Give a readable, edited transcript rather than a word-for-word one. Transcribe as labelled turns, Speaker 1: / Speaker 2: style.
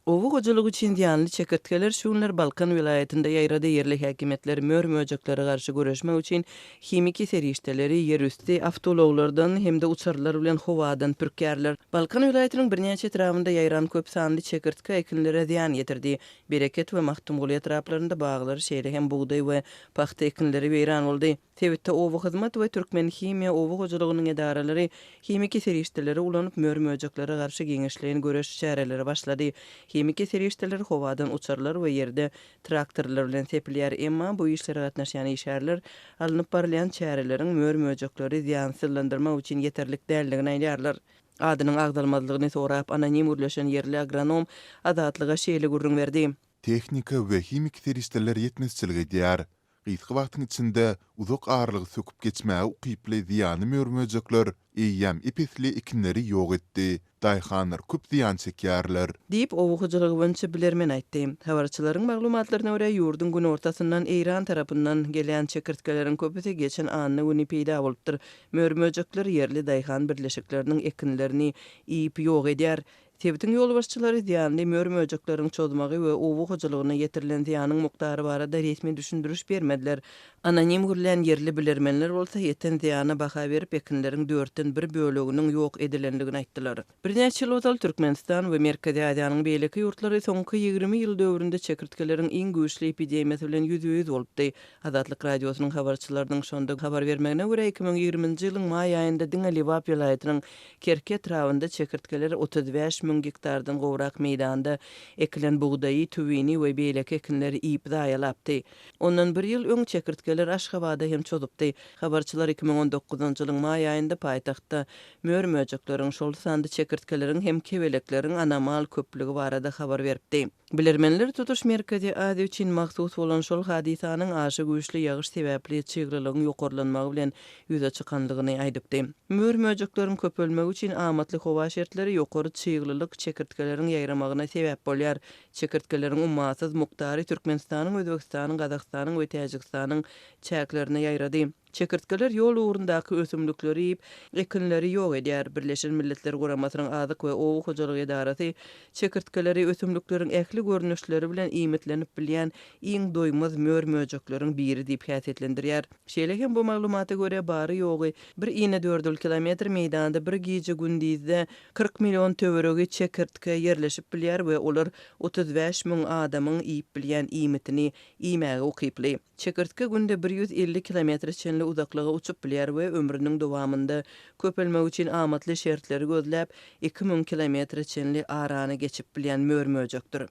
Speaker 1: Owu gojalygy üçin diýanly çekertkeler şuňlar Balkan vilayetinde ýaýrada yerli häkimetler mör-möjekleri garşy göreşmek üçin himiki serişdeleri ýerüsti awtologlardan hemde uçarlar bilen howadan pürkärler. Balkan vilayetiniň birnäçe etrafynda ýaýran köp sanly çekertke ekinlere ziýan ýetirdi. Bereket we Mahtumguly etraplarynda baglary şeýle hem buğday we paxta ekinleri weýran boldy. Tebitde owu hyzmat we Türkmen himiýa owu gojalygynyň edaralary himiki serişdeleri ulanyp mör-möjeklere garşy giňişleýän göreş çäreleri başlady. Himiki serişdeler howadan uçarlar we ýerde traktorlar bilen tepilýär, emma bu işlere gatnaşan işärler alınıp barylýan çäreleriň mör-möjekleri ziýansızlandyrmak üçin ýeterlik däldigini aýdýarlar. Adynyň agdalmazlygyny sorap anonim urlaşan yerli agronom adatlyga şeýle gurrun berdi.
Speaker 2: Teknika we himik serişdeler ýetmezçiligi diýär. Gysga wagtyň içinde uzak ağırlygy söküp geçmäge ukyply ziýany mörmöjekler eýýäm ipesli ekinleri ýok etdi. Daýhanlar köp ziýan çekýärler.
Speaker 1: Diýip owu hojalygy boýunça bilermen aýtdy. Habarçylaryň maglumatlaryna görä ýurdun gün ortasyndan Eýran tarapyndan gelýän çekertkeleriň köpüsi geçen anyny güni peýda bolupdyr. Mörmöjekler yerli daýhan birleşikleriniň ekinlerini iýip ýok edýär. Tebitiň ýolbaşçylary diýanly mörmöjekleriň çozmagy we owu hojalygyna ýetirilen ziýanyň mukdary barada resmi düşündürüş bermediler. Anonim gürlen yerli bilermenler bolsa ýeten ziýana baha berip ekinleriň 4den 1 böleginiň ýok edilendigini aýtdylar. Birnäçe ýyl ozal Türkmenistan we Merkezi Aziýanyň beýleki ýurtlary soňky 20 ýyl döwründe çekertkelerin iň güýçli epidemiýasy bilen ýüz-ýüz bolupdy. Azatlyk radiosynyň habarçylarynyň şonda habar bermegine görä 2020-nji ýylyň maý aýynda Diňe-Liwap vilayatynyň Kerke etrafynda çekertkeler 35 000 hektardan gowrak meýdanda ekilen buğdaýy, tüwini we beýleki ekinleri iýip zaýalapdy. Ondan bir ýyl öň çekertkeler Aşgabatda hem çozupdy. Habarçylar 2019-njy ýylyň maý aýynda paýtagtda mör-möjekleriň şol sandy çekertkelerin hem kebelekleriň anamal köplügi barada habar beripdi. Bilermenler tutuş Merkezi Aziýa üçin mahsus bolan şol hadisanyň aşy güýçli ýagyş sebäpli çygyrylygyň ýokarlanmagy bilen ýüze çykandygyny aýdypdy. Mör-möjekleriň köpelmegi üçin amatly howa şertleri ýokary çygyrylyk çekertkeleriň ýaýramagyna sebäp bolýar. Çekertkelerin ummasyz muktary Türkmenistanyň, Özbekistanyň, Gazakstanyň we Täjikistanyň çäklerine ýaýrady. Çekertkeler ýol ugrundaky ösümlikleri ýyp ekinleri ýok edýär. Birleşen Milletler Guramasynyň azyk we owu hojalygy edarasy çekertkeleri ösümlikleriň ähli görnüşleri bilen iýmitlenip bilýän iň doýmaz mör-möjekleriň biri diýip häsiýetlendirýär. Şeýle hem bu maglumata görä bary ýogy 1,4 kilometr meýdanda bir gije gündizde 40 million töweregi çekertke ýerleşip bilýär we olar 35 000 adamyň iýip bilýän iýmitini iýmäge ukyply. Çekertke günde 150 kilometr çenli uzaklyga uçup bilýär we ömrüniň dowamında köpelmek üçin amatly şertleri gözläp 2000 kilometr çenli arany geçip bilýän mör-möjekdir.